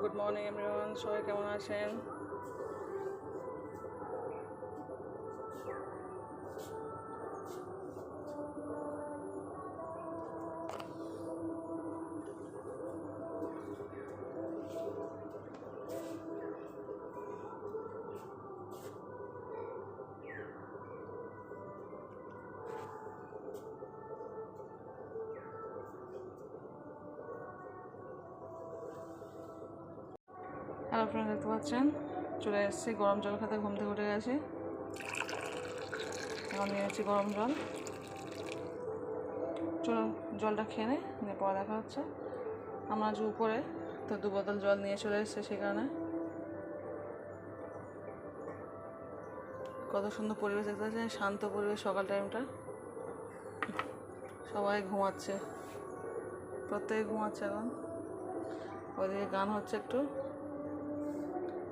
Good morning everyone, সবাই কেমন আছেন? হ্যালো ফ্রেন্ড, দেখতে পাচ্ছেন চলে এসেছি গরম জল খেতে। ঘুম থেকে উঠে গেছি, এখন নিয়েছি গরম জল। চলুন জলটা খেয়ে নিয়ে পরে দেখা হচ্ছে। আমরা আজ উপরে তো 2 বোতল জল নিয়ে চলে এসেছে, সেই কারণে। কত সুন্দর পরিবেশ দেখতে পাচ্ছেন, শান্ত পরিবেশ। সকাল টাইমটা সবাই ঘুমাচ্ছে, প্রত্যেকে ঘুমাচ্ছে এখন। ওইদিকে গান হচ্ছে একটু।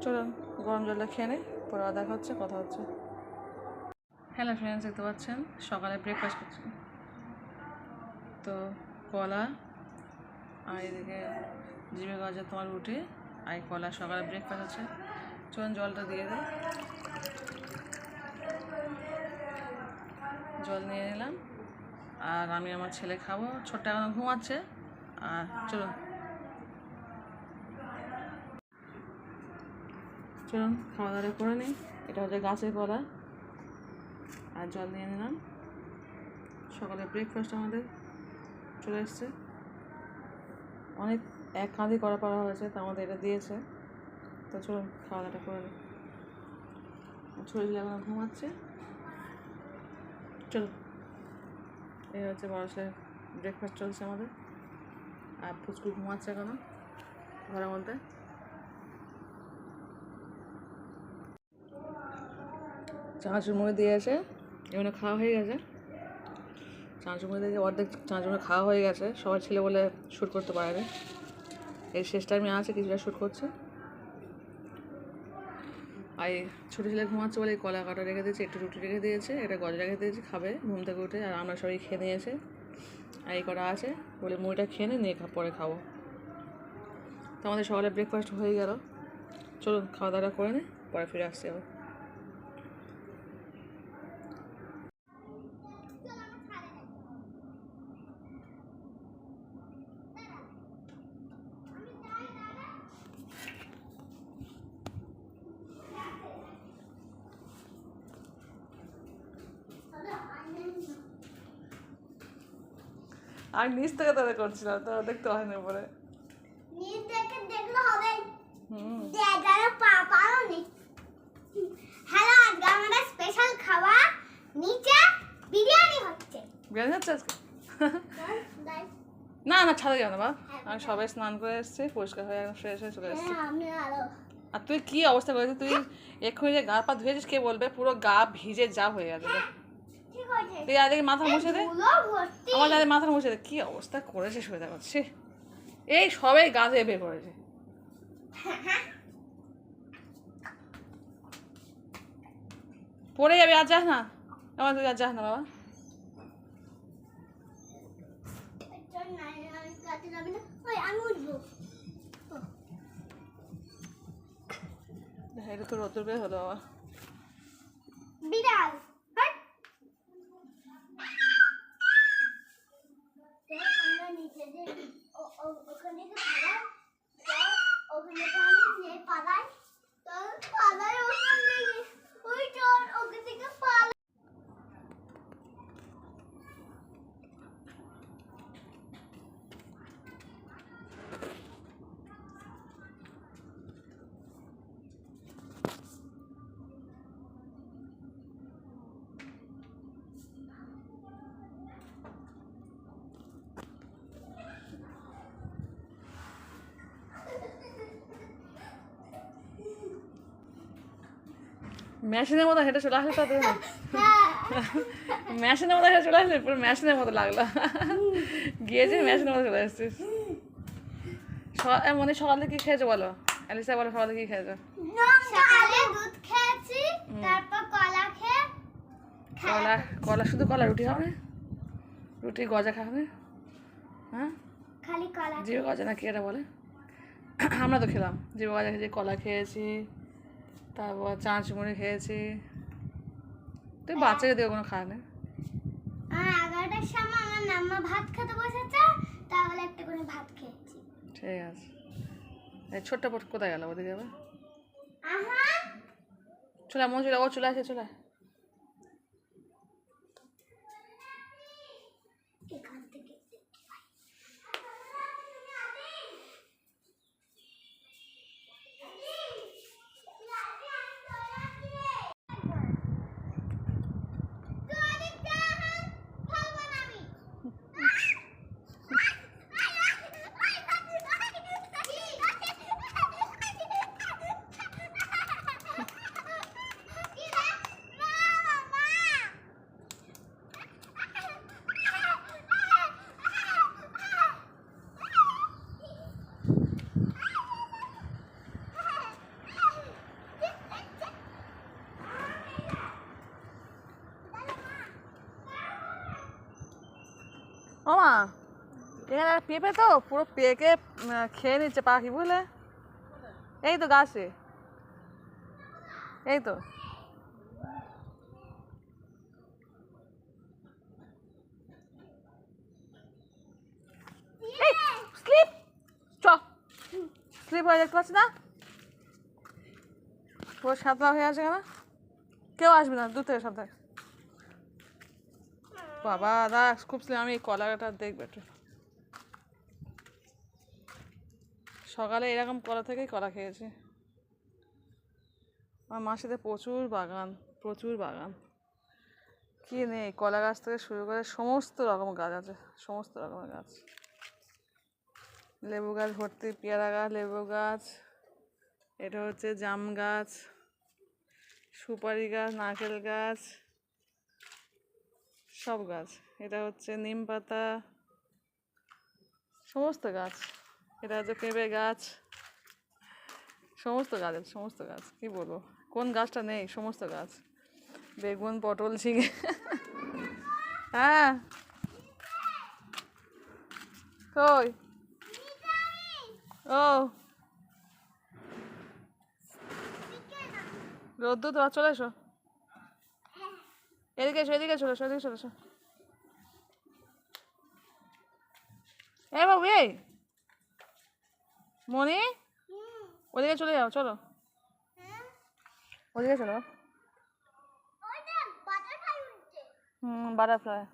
চলুন গরম জলটা খেয়ে নিই, পরে দেখা হচ্ছে, কথা হচ্ছে। হ্যালো ফ্রেন্ডস, দেখতে পাচ্ছেন সকালে ব্রেকফাস্ট করছি। তো কলা আর এদিকে জিমে গাজর তোমার রুটি আর কলা, সকালে ব্রেকফাস্ট আছে। চলুন জলটা দিয়ে দিই। জল নিয়ে নিলাম আর আমি আমার ছেলে খাবো। ছোট্ট এখন ঘুমাচ্ছে। আর চলুন খাওয়া দাওয়া করে নিই। এটা হচ্ছে গাছের কলা আর জল নিয়ে নিলাম। সকালে ব্রেকফাস্ট আমাদের চলে এসছে। অনেক এক কাঁধি করা হয়েছে, তা আমাদের এটা দিয়েছে। তো চলুন খাওয়া দাওয়াটা করে নিই। শরীর এখন ঘুমাচ্ছে। চলুন, এই হচ্ছে বড় ব্রেকফাস্ট চলছে আমাদের। আর পুচকু ঘুমাচ্ছে এখনো ঘরের মধ্যে। চানাচুর মুড়ি দিয়েছে, এমনি খাওয়া হয়ে গেছে। চানাচুর মুড়ি দিয়ে অর্ধেক চানাচুর মুড়ি খাওয়া হয়ে গেছে। সবাই ছেলে বলে শ্যুট করতে পারে। এই শেষ টাইমে আছে, কিছুটা শ্যুট করছে। আর ছোটো ছেলে ঘুমাচ্ছে বলে এই কলা কাটা রেখে দিয়েছে, একটু রুটি রেখে দিয়েছে, এটা গজা রেখে দিয়েছে, খাবে ঘুম থেকে উঠে। আর আমরা সবাই খেয়ে নিয়েছে। আর এই করা আছে বলে মুড়িটা খেয়ে নিয়ে পরে খাবো। তো আমাদের সকালে ব্রেকফাস্ট হয়ে গেল। চলুন খাওয়া দাওয়া করে নিই, পরে ফিরে আসছি আবার। আর নিচ থেকে তাদের করছিলাম, তো দেখতে হয়নি পরে। নিচ থেকে দেখলে হবে। যারা পারোনি। হ্যালো, আজকে আমাদের স্পেশাল খাবার নিচে বিরিয়ানি হচ্ছে। বিরিয়ানি হচ্ছে আজকে? না না, ছাদে যাও না বা। আমি সবাই স্নান করে এসেছি, পরিষ্কার হয়ে একদম ফ্রেশ হয়ে চলে এসেছি। আর তুই কি অবস্থা করেছিস? তুই এক্ষুনি যে গা পা ধুয়েছিস, কে বলবে? পুরো গা ভিজে যা হয়ে গেছে। তুই আজকে মাথা মুছে দে, আমার যাদের মাথা মুছে দে। কি অবস্থা করেছে শুয়ে দেখাচ্ছে। এই সবাই গা ধুয়ে বের করেছে। পড়ে যাবে, আর যাস না। আমার তুই আর যাস না বাবা। এটা তো রোদ্দুর বের হলো বাবা। বিড়াল ওখানে পালাই পালাই ওখান থেকে ওই চোর ওখান থেকে পালাই। মেশিনের মতো হেঁটে চলে আসলে তাদের মেশিনের মতো হেঁটে চলে আসলে পুরো মেশিনের মতো লাগলো। গিয়েছে মেশিনের মতো চলে এসেছিস। মানে সকালে কি খেয়েছো বলো? অ্যালিসা বলো, সকালে কি খেয়েছো? সকালে দুধ খেয়েছি, তারপর কলা খেয়ে কলা শুধু কলা? রুটি খাও না? রুটি গজা খাও না? হ্যাঁ, খালি কলা জিও গজা না কি এটা বলে? আমরা তো খেলাম যে বাজার খেয়েছি, কলা খেয়েছি, তারপর চাঁচমুড়ি খেয়েছি। তুই বাচ্চাকে দিয়ে কোনো খায় না। আর 11টার সময় আমার নাম্মা ভাত খেতে বসেছে, তাহলে একটা করে ভাত খেয়েছি। ঠিক আছে। এই ছোট্ট পট কোথায় গেল? ওদিকে যাবে। আহা, চলে মন চলে, ও চলে আসে, চলে আয়। এখান থেকে ও মা, এখানে একটা পেঁপে তো পুরো পেকে খেয়ে নিচ্ছে পাখি, বুঝলে? এই তো গাছে, এই তো। স্লিপ, চ, স্লিপ হয়ে দেখতে পাচ্ছি না? পুরো সাতলা হয়ে আছে কেন? কেউ আসবে না, দূর থেকে সাবধানে। বাবা দেখ খুব স্লিপ। আমি এই কলাটা দেখবে একটু। সকালে এরকম কলা থেকেই কলা খেয়েছি। আমার মাসিতে প্রচুর বাগান, প্রচুর বাগান। কি নেই, কলা গাছ থেকে শুরু করে সমস্ত রকম গাছ আছে, সমস্ত রকমের গাছ। লেবু গাছ ভর্তি, পেয়ারা গাছ, লেবু গাছ, এটা হচ্ছে জাম গাছ, সুপারি গাছ, নারকেল গাছ, সব গাছ। এটা হচ্ছে নিম পাতা, সমস্ত গাছ। এটা হচ্ছে পেঁপে গাছ, সমস্ত গাছ আছে, সমস্ত গাছ। কি বলবো, কোন গাছটা নেই? সমস্ত গাছ। বেগুন, পটল, ঝিঙে। হ্যাঁ, কই? ও রোদ্দুর তো, চলে এসো, এদিকে এসো, এদিকে চলে এসো, এদিকে চলে এসো। এ বাবু, এই মনি, ওদিকে চলে যাও, চলো ওদিকে চলো। বাটারফ্লাই।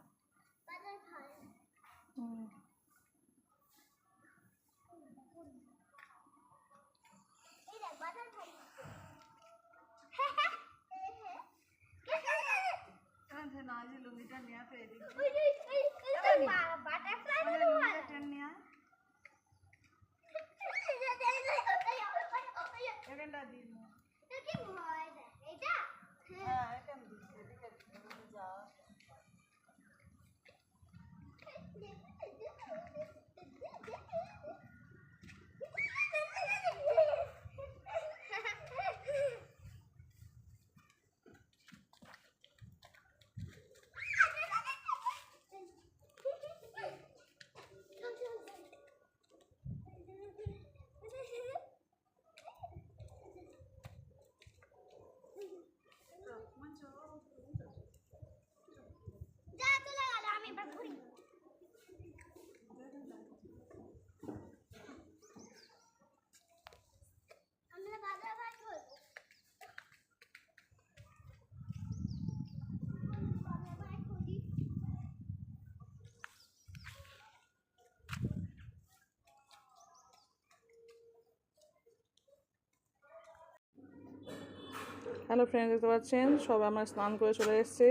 হ্যালো ফ্রেন্ড, দেখতে পাচ্ছেন সবাই আমরা স্নান করে চলে এসেছি।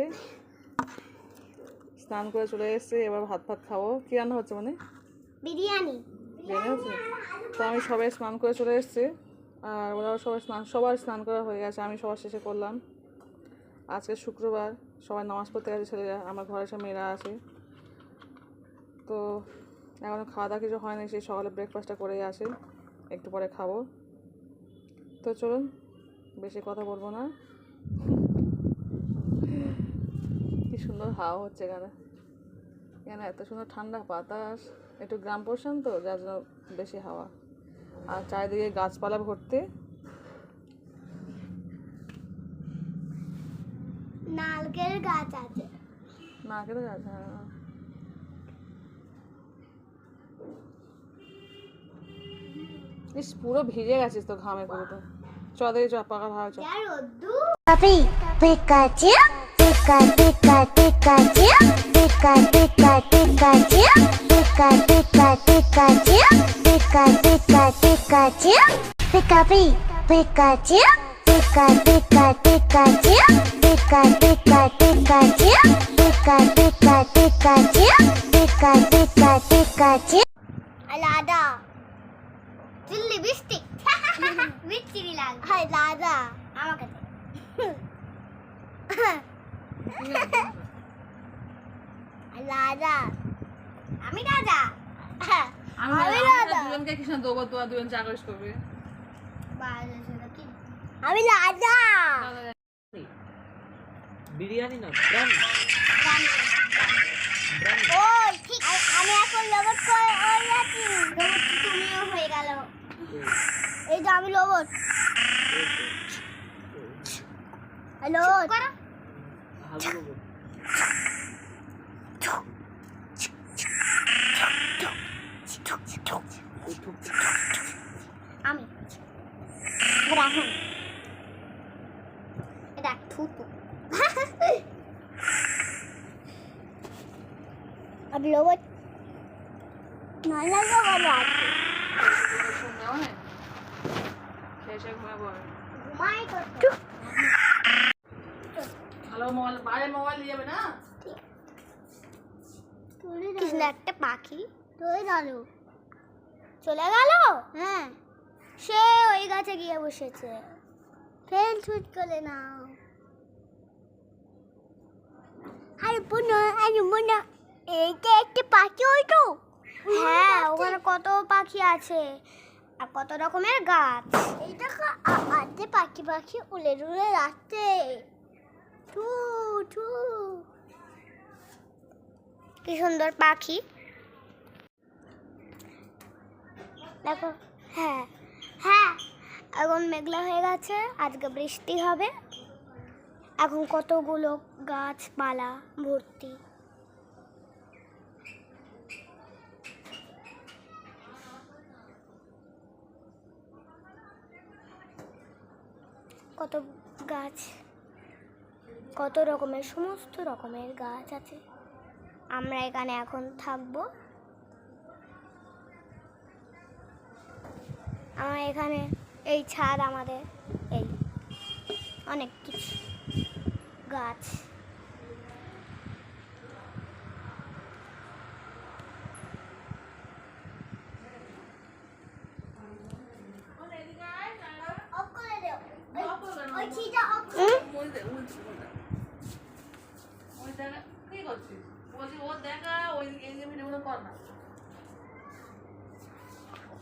স্নান করে চলে এসেছি, এবার ভাত ভাত খাবো। কী রান্না হচ্ছে মানে? বিরিয়ানি। বিরিয়ানি হচ্ছে। তো আমি সবাই স্নান করে চলে এসেছি, আর ওরাও সবার স্নান করা হয়ে গেছে। আমি সবার শেষে করলাম। আজকে শুক্রবার, সবাই নামাজ পড়তে গেছে ছেলেরা, আমার ঘরে সব মেয়েরা আছে। তো এখনও খাওয়া দাওয়া কিছু হয়নি, সেই সকালে ব্রেকফাস্টটা করেই আসে, একটু পরে খাবো। তো চলুন, বেশি কথা বলবো না। কি সুন্দর হাওয়া হচ্ছে এখানে, এখানে এত সুন্দর ঠান্ডা বাতাস। একটু গ্রাম পোর্শন তো, যার জন্য বেশি হাওয়া। আর চারিদিকে গাছপালা ভর্তি। নারকেল গাছ আছে। নারকেল গাছ, হ্যাঁ। ইস, পুরো ভিজে গেছিস তো ঘামে পুরো তো। চ দেখি, চ পাকা ভাড়া চ। Papi, Pikachu, Pika, Pika, Pikachu, Pika, Pika, Pikachu, Pika, Pika, Pikachu, Pika, Pika, Pikachu, Pika, Pikachu, Pika, Pika, Pikachu, Pika, Pika, Pikachu, Pika, Pika, Pikachu, Pika, Pika, Pikachu. Alada. Chilli bistic. With chilli lag. Hi, Lada. আমাকে দে। রাজা, আমি রাজা। আমি রাজা। দুজনকে কিষান দেবো, তোরা দুজন চাকরিস করবি। আমি রাজা। বিরিয়ানি না, প্রাণ। ও ঠিক, আমি এখন রোবট হয়ে যাচ্ছি। রোবট তুমিও হয়ে গেল। এই যে আমি রোবট। হ্যালো। আমি রাখুন এটা থুতু। अब लोग नाला का वाला आते घुमाई तो হ্যালো, মোবাইল বাইরে মোবাইল নিয়ে যাবে না। কিসনে একটা পাখি চলে গেল। চলে গেল? হ্যাঁ, সে ওই গাছে গিয়ে বসেছে। ফেল ছুট করে নাও। আরে বোনা এইটা একটা পাখি হইতো। হ্যাঁ, ওখানে কত পাখি আছে আর কত রকমের গাছ। এইটা আতে পাখি উড়ে উড়ে যাচ্ছে। টু টু, কি সুন্দর পাখি দেখো। হ্যাঁ হ্যাঁ, এখন মেঘলা হয়ে গেছে, আজকে বৃষ্টি হবে। এখন কতগুলো গাছপালা ভর্তি। কত গাছ, কত রকমের, সমস্ত রকমের গাছ আছে। আমরা এখানে এখন থাকবো। আমার এখানে এই ছাদ, আমাদের এই অনেক কিছু গাছ।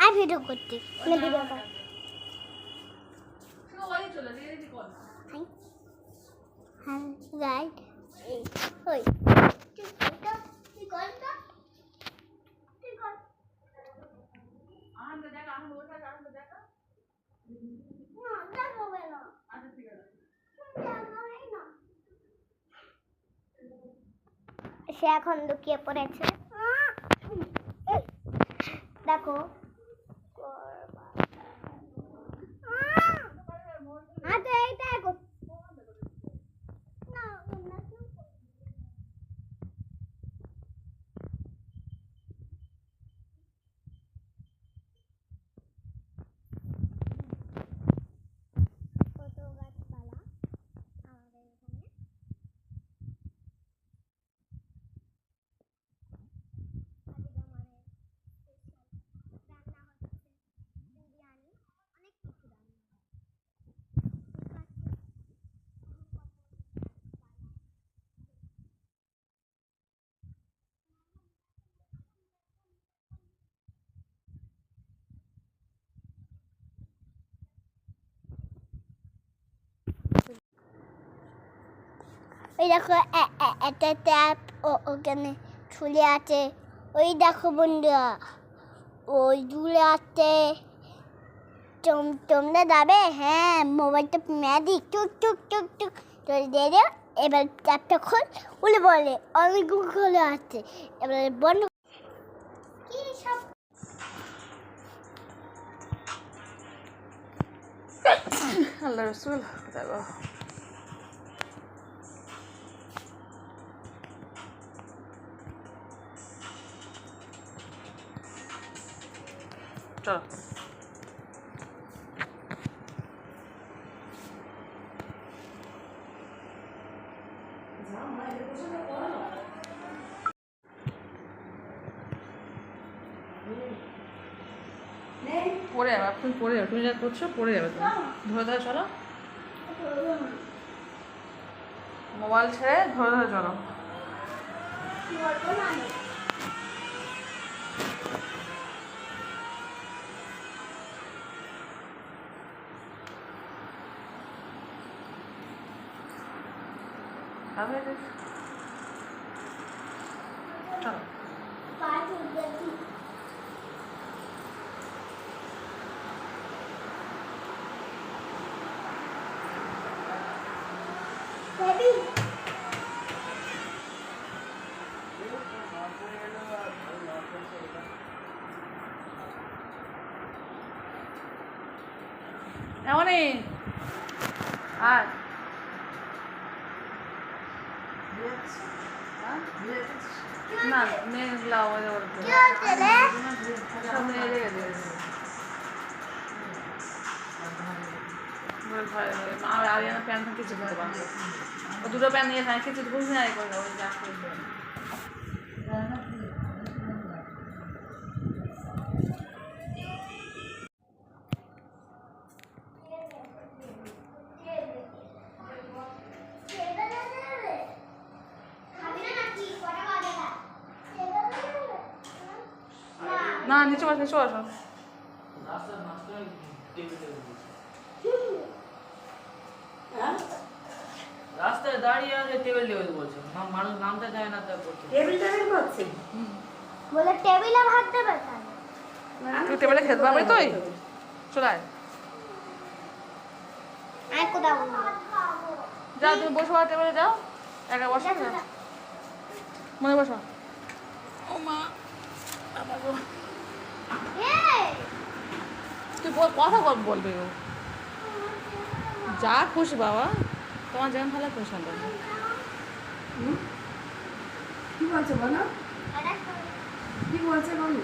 আর ভিডিও করতে ভিডিও কর। হ্যাঁ রাইট, ওই তুই কর তো, তুই কর। আনন্দ দেখা, আনন্দ ওঠা, আনন্দ দেখা। না দেখাবে না। আচ্ছা ঠিক আছে, দেখাবে না। সে এখন লুকিয়ে পড়েছে। দেখো আচ্ছা, এইটা এখন না কত গাছপালা আমাদের এখানে। আজকে মানে রান্না হচ্ছে বিরিয়ানি, অনেক কিছু রান্না হয়। ওই দেখো একটা ট্যাপ ওখানে ঝুলে আছে। ওই দেখো বন্ধুরা, ওই ঝুলে আছে তোমরা যাবে? হ্যাঁ, মোবাইলটা ম্যাজিক টুক টুক টুক টুক তো দিয়ে দিও। এবার চারটা খোল, বলে বলে অনেকগুলো খোলে আছে। এবার বন্ধ কি সব আল্লাহ রসুল দেখো চলো পড়ে যাবে, তুমি পড়ে যাবে, তুমি যা করছো পড়ে যাবে, তুমি ধরে ধরে চলো, মোবাইল ছেড়ে ধরে ধরে চলো। চলো এমনই আর না মেঘলা ওয়েদার কি হচ্ছে রে? সব নিয়ে লেগে দিয়েছে ভয় লাগে। আর আরিয়ানা প্যান্ট কিছু দিতে পারবে, ও দুটো প্যান্ট নিয়ে থাকে কিছু বুঝতে নাই করে ওই যা করবে। না নিচে বস, নিচে বসো। রাস্তায় দাঁড়িয়ে আছে টেবিল টেবিল বলছে, মানুষ নামতে চায় না তা করছে। বলে টেবিলে ভাত দেবে তাহলে। তুই টেবিলে খেতে পারবি তুই? চলে আয়। আমি কোথাও বলবো যাও তুমি বসো, টেবিলে যাও, একা বসো, মনে বসো। ও মা আমার গো। তুই কথা বলবি ও যা খুশি বাবা, তোমার যেমন ভালো পছন্দ। কি বলছে বলো? কি বলছে বলো?